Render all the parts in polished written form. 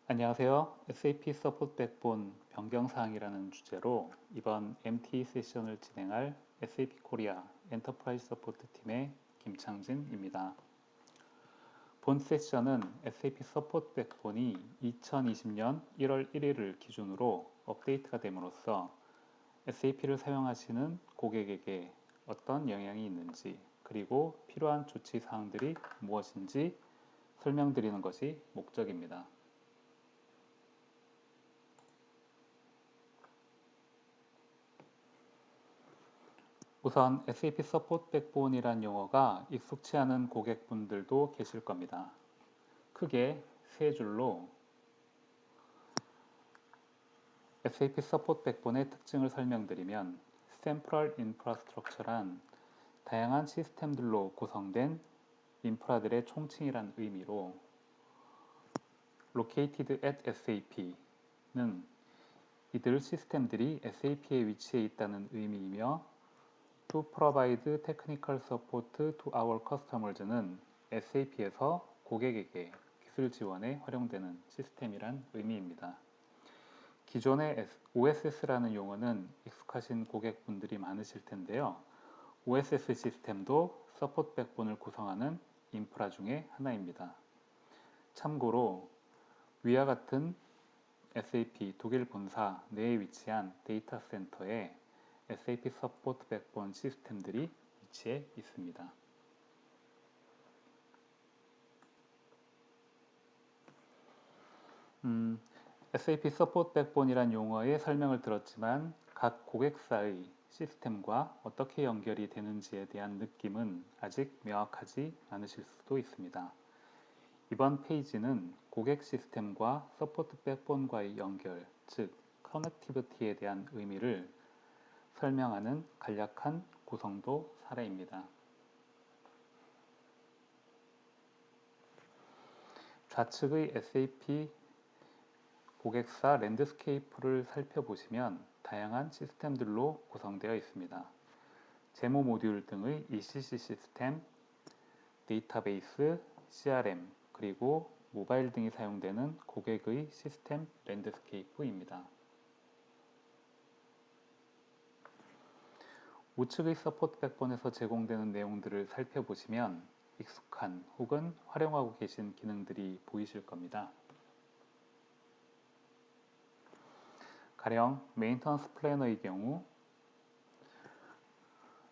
안녕하세요. SAP 서포트 백본 변경사항이라는 주제로 이번 MT 세션을 진행할 SAP 코리아 엔터프라이즈 서포트 팀의 김창진입니다. 본 세션은 SAP 서포트 백본이 2020년 1월 1일을 기준으로 업데이트가 됨으로써 SAP를 사용하시는 고객에게 어떤 영향이 있는지 그리고 필요한 조치 사항들이 무엇인지 설명드리는 것이 목적입니다. 우선 SAP 서포트 백본이란 용어가 익숙치 않은 고객분들도 계실 겁니다. 크게 세 줄로 SAP 서포트 백본의 특징을 설명드리면 Central Infrastructure란 다양한 시스템들로 구성된 인프라들의 총칭이란 의미로 Located at SAP는 이들 시스템들이 SAP에 위치해 있다는 의미이며 To provide technical support to our customers는 SAP에서 고객에게 기술 지원에 활용되는 시스템이란 의미입니다. 기존의 OSS라는 용어는 익숙하신 고객분들이 많으실 텐데요. OSS 시스템도 서포트 백본을 구성하는 인프라 중에 하나입니다. 참고로 위와 같은 SAP 독일 본사 내에 위치한 데이터 센터에 SAP 서포트 백본 시스템들이 위치해 있습니다. SAP 서포트 백본이란 용어의 설명을 들었지만 각 고객사의 시스템과 어떻게 연결이 되는지에 대한 느낌은 아직 명확하지 않으실 수도 있습니다. 이번 페이지는 고객 시스템과 서포트 백본과의 연결, 즉 커넥티비티에 대한 의미를 설명하는 간략한 구성도 사례입니다. 좌측의 SAP 고객사 랜드스케이프를 살펴보시면 다양한 시스템들로 구성되어 있습니다. 제모 모듈 등의 ECC 시스템, 데이터베이스, CRM, 그리고 모바일 등이 사용되는 고객의 시스템 랜드스케이프입니다. 우측의 서포트 백본에서 제공되는 내용들을 살펴보시면 익숙한 혹은 활용하고 계신 기능들이 보이실 겁니다. 가령 메인터넌스 플래너의 경우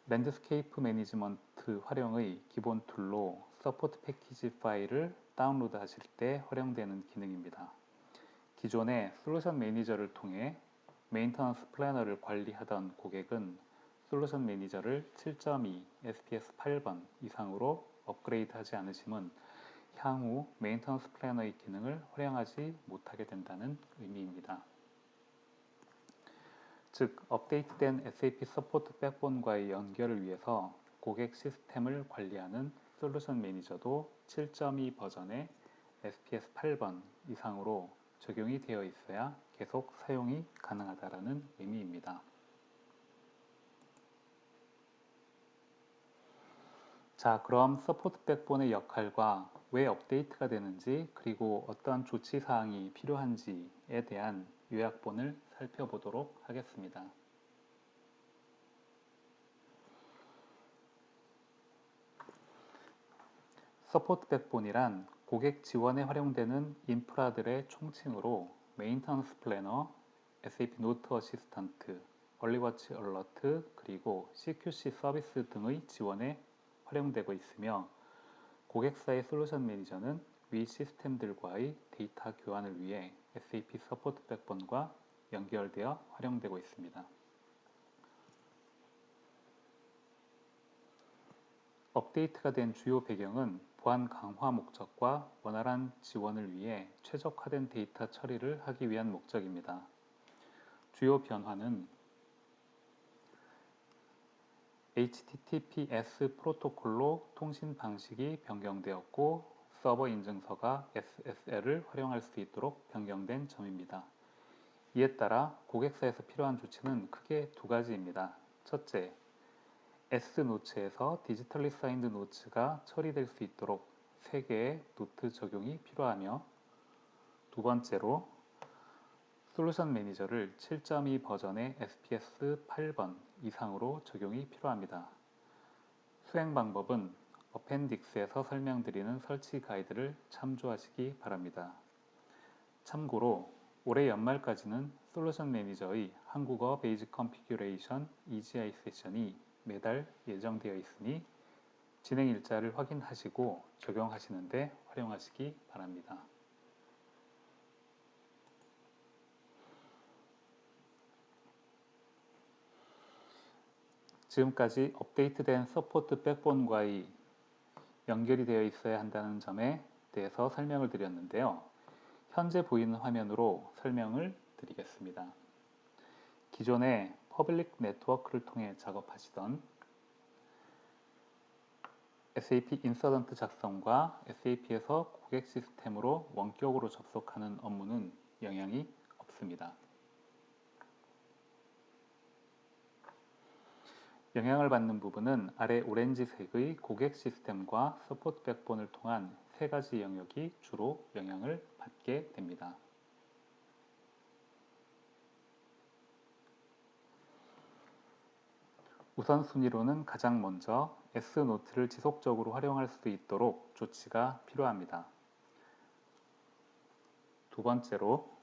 랜드스케이프 매니지먼트 활용의 기본 툴로 서포트 패키지 파일을 다운로드 하실 때 활용되는 기능입니다. 기존에 솔루션 매니저를 통해 메인터넌스 플래너를 관리하던 고객은 솔루션 매니저를 7.2 SPS 8번 이상으로 업그레이드 하지 않으시면 향후 메인터넌스 플래너의 기능을 활용하지 못하게 된다는 의미입니다. 즉, 업데이트된 SAP 서포트 백본과의 연결을 위해서 고객 시스템을 관리하는 솔루션 매니저도 7.2 버전의 SPS 8번 이상으로 적용이 되어 있어야 계속 사용이 가능하다는 의미입니다. 자, 그럼 서포트 백본의 역할과 왜 업데이트가 되는지 그리고 어떠한 조치 사항이 필요한지에 대한 요약본을 살펴보도록 하겠습니다. 서포트 백본이란 고객 지원에 활용되는 인프라들의 총칭으로 메인터넌스 플래너, SAP 노트 어시스턴트, 얼리워치 얼러트, 그리고 CQC 서비스 등의 지원에 활용되고 있으며 고객사의 솔루션 매니저는 위 시스템들과의 데이터 교환을 위해 SAP 서포트 백본과 연결되어 활용되고 있습니다. 업데이트가 된 주요 배경은 보안 강화 목적과 원활한 지원을 위해 최적화된 데이터 처리를 하기 위한 목적입니다. 주요 변화는 HTTPS 프로토콜로 통신 방식이 변경되었고 서버 인증서가 SSL을 활용할 수 있도록 변경된 점입니다. 이에 따라 고객사에서 필요한 조치는 크게 두 가지입니다. 첫째, S노츠에서 디지털리 사인드 노츠가 처리될 수 있도록 3개의 노트 적용이 필요하며 두 번째로 솔루션 매니저를 7.2 버전의 SPS 8번 이상으로 적용이 필요합니다. 수행 방법은 어펜딕스에서 설명드리는 설치 가이드를 참조하시기 바랍니다. 참고로 올해 연말까지는 솔루션 매니저의 한국어 베이직 컨피규레이션 EGI 세션이 매달 예정되어 있으니 진행 일자를 확인하시고 적용하시는 데 활용하시기 바랍니다. 지금까지 업데이트된 서포트 백본과의 연결이 되어 있어야 한다는 점에 대해서 설명을 드렸는데요. 현재 보이는 화면으로 설명을 드리겠습니다. 기존의 퍼블릭 네트워크를 통해 작업하시던 SAP 인서던트 작성과 SAP에서 고객 시스템으로 원격으로 접속하는 업무는 영향이 없습니다. 영향을 받는 부분은 아래 오렌지색의 고객 시스템과 서포트 백본을 통한 세 가지 영역이 주로 영향을 받게 됩니다. 우선순위로는 가장 먼저 S노트를 지속적으로 활용할 수 있도록 조치가 필요합니다. 두 번째로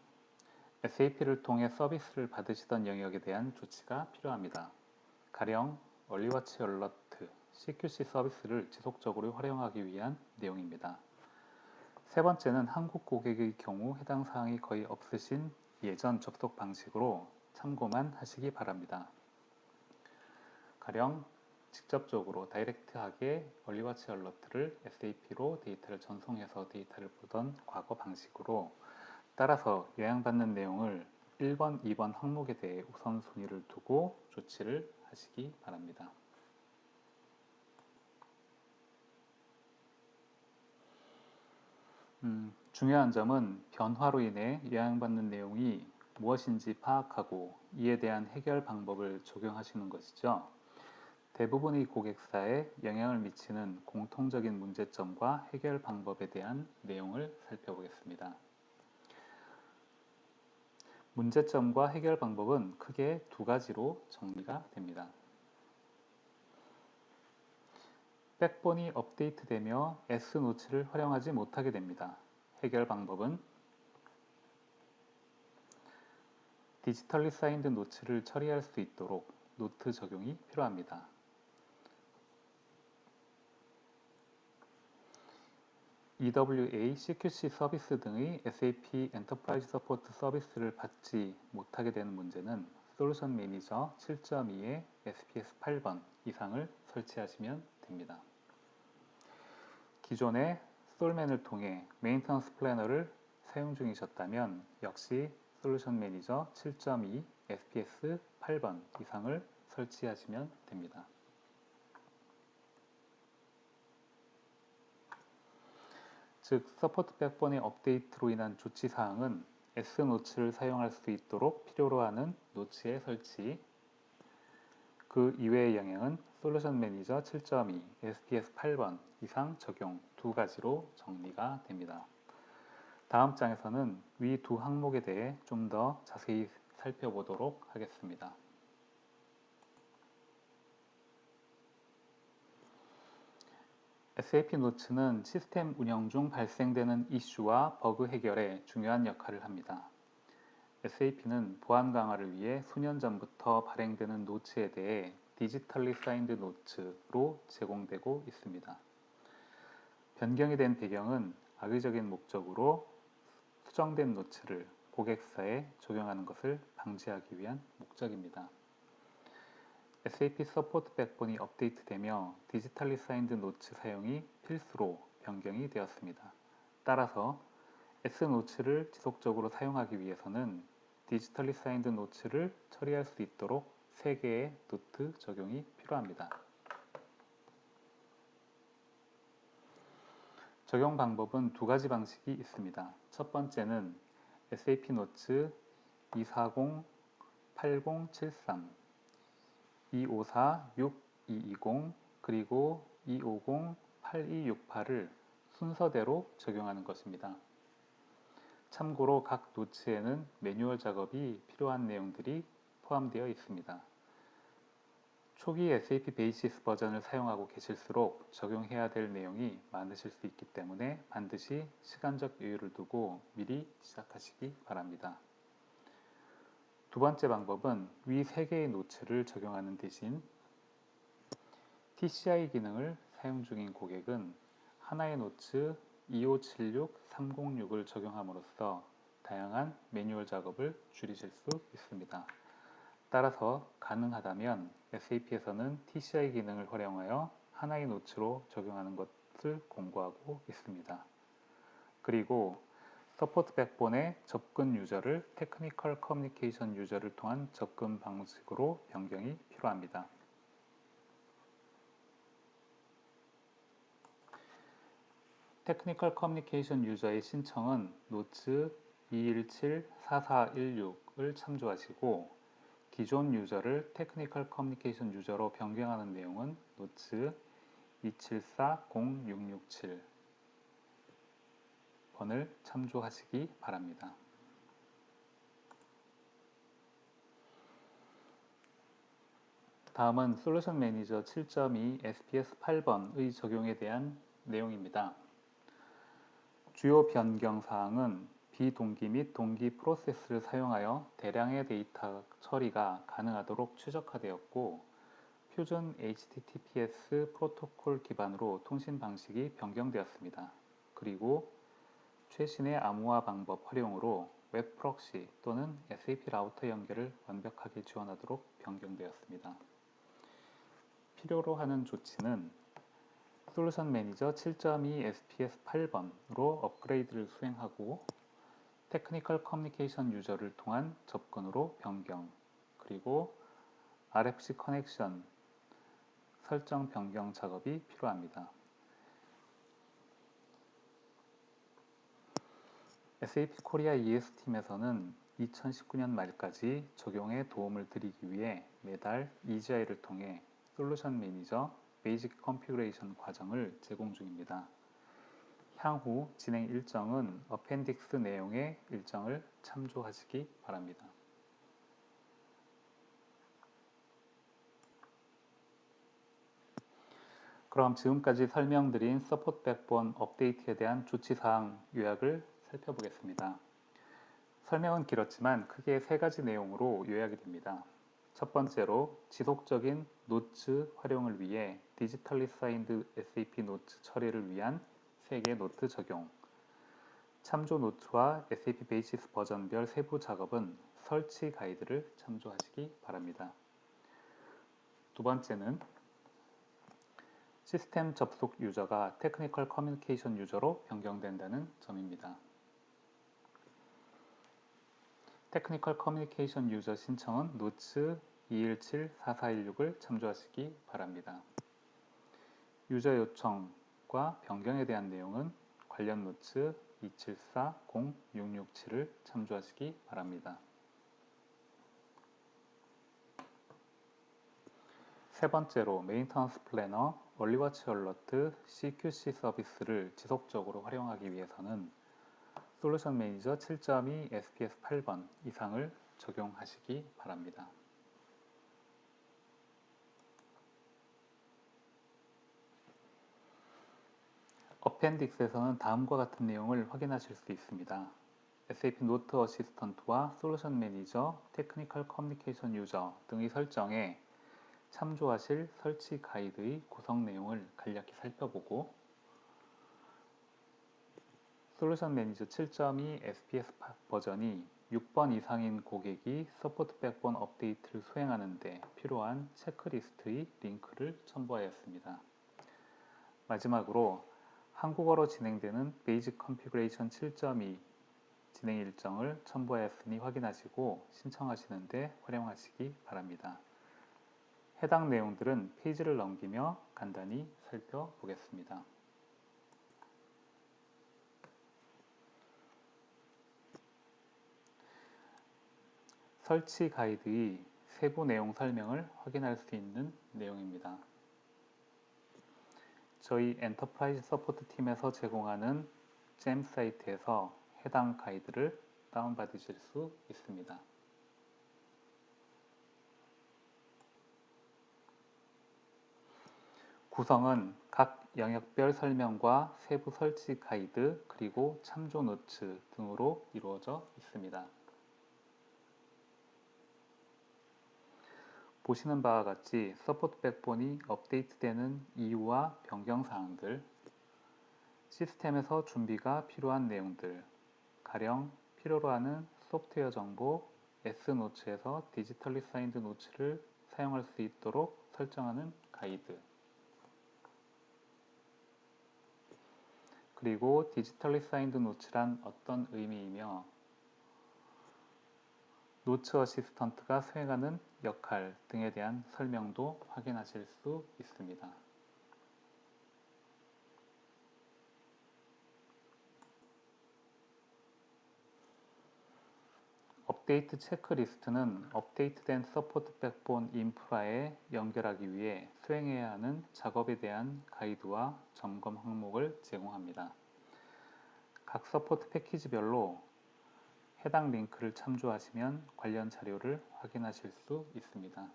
SAP를 통해 서비스를 받으시던 영역에 대한 조치가 필요합니다. 가령 얼리워치 얼러트, CQC 서비스를 지속적으로 활용하기 위한 내용입니다. 세 번째는 한국 고객의 경우 해당 사항이 거의 없으신 예전 접속 방식으로 참고만 하시기 바랍니다. 가령 직접적으로 다이렉트하게 얼리워치 얼러트를 SAP로 데이터를 전송해서 데이터를 보던 과거 방식으로 따라서 요약받는 내용을 1번, 2번 항목에 대해 우선순위를 두고 조치를 하시기 바랍니다. 중요한 점은 변화로 인해 요약받는 내용이 무엇인지 파악하고 이에 대한 해결 방법을 적용하시는 것이죠. 대부분의 고객사에 영향을 미치는 공통적인 문제점과 해결 방법에 대한 내용을 살펴보겠습니다. 문제점과 해결 방법은 크게 두 가지로 정리가 됩니다. 백본이 업데이트되며 S노트를 활용하지 못하게 됩니다. 해결 방법은 디지털리 사인드 노트를 처리할 수 있도록 노트 적용이 필요합니다. EWA, CQC 서비스 등의 SAP 엔터프라이즈 서포트 서비스를 받지 못하게 되는 문제는 솔루션 매니저 7.2의 SPS 8번 이상을 설치하시면 됩니다. 기존의 솔맨을 통해 메인터넌스 플래너를 사용 중이셨다면 역시 솔루션 매니저 7.2 SPS 8번 이상을 설치하시면 됩니다. 즉, 서포트 백본의 업데이트로 인한 조치사항은 S노츠를 사용할 수 있도록 필요로 하는 노츠의 설치, 그 이외의 영향은 솔루션 매니저 7.2, SPS 8번 이상 적용 두 가지로 정리가 됩니다. 다음 장에서는 위 두 항목에 대해 좀 더 자세히 살펴보도록 하겠습니다. SAP 노츠는 시스템 운영 중 발생되는 이슈와 버그 해결에 중요한 역할을 합니다. SAP는 보안 강화를 위해 수년 전부터 발행되는 노츠에 대해 디지털리 사인드 노츠로 제공되고 있습니다. 변경이 된 배경은 악의적인 목적으로 수정된 노츠를 고객사에 적용하는 것을 방지하기 위한 목적입니다. SAP 서포트 백본이 업데이트되며 디지털리 사인드 노츠 사용이 필수로 변경이 되었습니다. 따라서 S노츠를 지속적으로 사용하기 위해서는 디지털리 사인드 노츠를 처리할 수 있도록 3개의 노트 적용이 필요합니다. 적용 방법은 두 가지 방식이 있습니다. 첫 번째는 SAP 노츠 240-8073 254-6220 그리고 250-8268을 순서대로 적용하는 것입니다. 참고로 각 노츠에는 매뉴얼 작업이 필요한 내용들이 포함되어 있습니다. 초기 SAP 베이시스 버전을 사용하고 계실수록 적용해야 될 내용이 많으실 수 있기 때문에 반드시 시간적 여유를 두고 미리 시작하시기 바랍니다. 두 번째 방법은 위 3개의 노츠를 적용하는 대신 TCI 기능을 사용 중인 고객은 하나의 노츠 2576, 306을 적용함으로써 다양한 매뉴얼 작업을 줄이실 수 있습니다. 따라서 가능하다면 SAP에서는 TCI 기능을 활용하여 하나의 노츠로 적용하는 것을 권고하고 있습니다. 그리고 서포트 백본의 접근 유저를 테크니컬 커뮤니케이션 유저를 통한 접근 방식으로 변경이 필요합니다. 테크니컬 커뮤니케이션 유저의 신청은 노츠 217-4416을 참조하시고 기존 유저를 테크니컬 커뮤니케이션 유저로 변경하는 내용은 노츠 274-0667번을 참조하시기 바랍니다. 다음은 솔루션 매니저 7.2 SPS 8번의 적용에 대한 내용입니다. 주요 변경 사항은 비동기 및 동기 프로세스를 사용하여 대량의 데이터 처리가 가능하도록 최적화되었고 표준 HTTPS 프로토콜 기반으로 통신 방식이 변경되었습니다. 그리고 최신의 암호화 방법 활용으로 웹 프록시 또는 SAP 라우터 연결을 완벽하게 지원하도록 변경되었습니다. 필요로 하는 조치는 솔루션 매니저 7.2 SPS 8번으로 업그레이드를 수행하고 테크니컬 커뮤니케이션 유저를 통한 접근으로 변경, 그리고 RFC 커넥션 설정 변경 작업이 필요합니다. SAP 코리아 ES팀에서는 2019년 말까지 적용에 도움을 드리기 위해 매달 EGI를 통해 솔루션 매니저 베이직 컨피그레이션 과정을 제공 중입니다. 향후 진행 일정은 어펜딕스 내용의 일정을 참조하시기 바랍니다. 그럼 지금까지 설명드린 서포트 백본 업데이트에 대한 조치사항 요약을 살펴보겠습니다. 설명은 길었지만 크게 3가지 내용으로 요약이 됩니다. 첫 번째로 지속적인 노츠 활용을 위해 디지털리 사인드 SAP 노트 처리를 위한 3개 노트 적용, 참조 노트와 SAP 베이시스 버전별 세부 작업은 설치 가이드를 참조하시기 바랍니다. 두 번째는 시스템 접속 유저가 테크니컬 커뮤니케이션 유저로 변경된다는 점입니다. 테크니컬 커뮤니케이션 유저 신청은 노츠 217-4416을 참조하시기 바랍니다. 유저 요청과 변경에 대한 내용은 관련 노츠 274-0667을 참조하시기 바랍니다. 세 번째로 메인터넌스 플래너, 얼리워치 얼러트, CQC 서비스를 지속적으로 활용하기 위해서는 솔루션 매니저 7.2 SPS 8번 이상을 적용하시기 바랍니다. 어펜딕스에서는 다음과 같은 내용을 확인하실 수 있습니다. SAP 노트 어시스턴트와 솔루션 매니저, 테크니컬 커뮤니케이션 유저 등의 설정에 참조하실 설치 가이드의 구성 내용을 간략히 살펴보고 솔루션 매니저 7.2 SPS 버전이 6번 이상인 고객이 서포트 백본 업데이트를 수행하는 데 필요한 체크리스트의 링크를 첨부하였습니다. 마지막으로 한국어로 진행되는 베이직 컨피그레이션 7.2 진행 일정을 첨부하였으니 확인하시고 신청하시는 데 활용하시기 바랍니다. 해당 내용들은 페이지를 넘기며 간단히 살펴보겠습니다. 설치 가이드의 세부 내용 설명을 확인할 수 있는 내용입니다. 저희 엔터프라이즈 서포트 팀에서 제공하는 잼 사이트에서 해당 가이드를 다운받으실 수 있습니다. 구성은 각 영역별 설명과 세부 설치 가이드 그리고 참조 노트 등으로 이루어져 있습니다. 보시는 바와 같이 서포트 백본이 업데이트되는 이유와 변경 사항들, 시스템에서 준비가 필요한 내용들, 가령 필요로 하는 소프트웨어 정보, S노츠에서 디지털리 사인드 노츠를 사용할 수 있도록 설정하는 가이드, 그리고 디지털리 사인드 노츠란 어떤 의미이며 노츠 어시스턴트가 수행하는 역할 등에 대한 설명도 확인하실 수 있습니다. 업데이트 체크리스트는 업데이트된 서포트 백본 인프라에 연결하기 위해 수행해야 하는 작업에 대한 가이드와 점검 항목을 제공합니다. 각 서포트 패키지별로 해당 링크를 참조하시면 관련 자료를 확인하실 수 있습니다.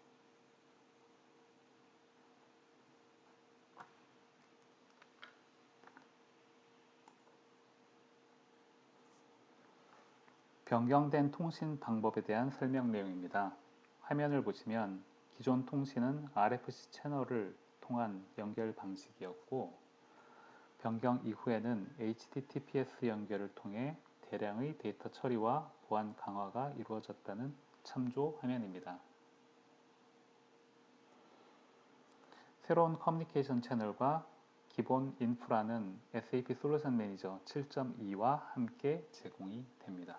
변경된 통신 방법에 대한 설명 내용입니다. 화면을 보시면 기존 통신은 RFC 채널을 통한 연결 방식이었고 변경 이후에는 HTTPS 연결을 통해 대량의 데이터 처리와 보안 강화가 이루어졌다는 참조 화면입니다. 새로운 커뮤니케이션 채널과 기본 인프라는 SAP 솔루션 매니저 7.2와 함께 제공이 됩니다.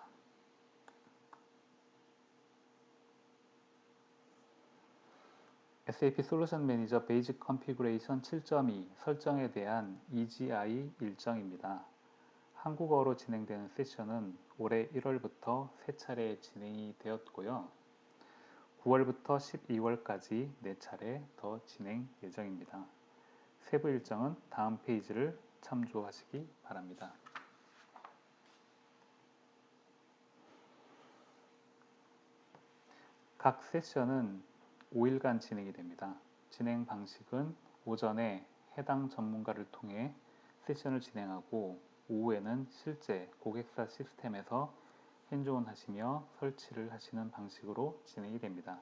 SAP 솔루션 매니저 베이직 컨피그레이션 7.2 설정에 대한 EGI 일정입니다. 한국어로 진행되는 세션은 올해 1월부터 3차례 진행이 되었고요. 9월부터 12월까지 4차례 더 진행 예정입니다. 세부 일정은 다음 페이지를 참조하시기 바랍니다. 각 세션은 5일간 진행이 됩니다. 진행 방식은 오전에 해당 전문가를 통해 세션을 진행하고 오후에는 실제 고객사 시스템에서 핸즈온 하시며 설치를 하시는 방식으로 진행이 됩니다.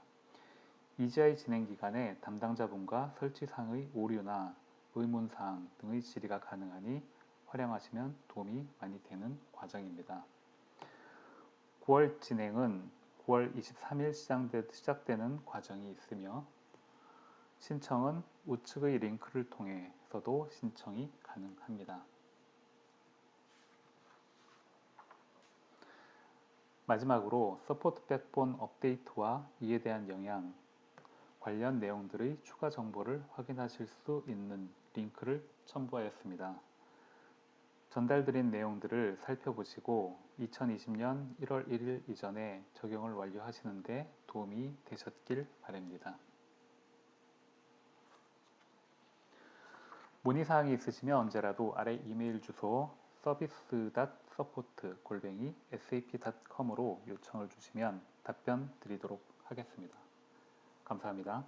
EGI 진행 기간에 담당자분과 설치상의 오류나 의문사항 등의 질의가 가능하니 활용하시면 도움이 많이 되는 과정입니다. 9월 진행은 9월 23일 시작되는 과정이 있으며 신청은 우측의 링크를 통해서도 신청이 가능합니다. 마지막으로 서포트 백본 업데이트와 이에 대한 영향, 관련 내용들의 추가 정보를 확인하실 수 있는 링크를 첨부하였습니다. 전달드린 내용들을 살펴보시고 2020년 1월 1일 이전에 적용을 완료하시는 데 도움이 되셨길 바랍니다. 문의사항이 있으시면 언제라도 아래 이메일 주소 service.support@sap.com으로 요청을 주시면 답변 드리도록 하겠습니다. 감사합니다.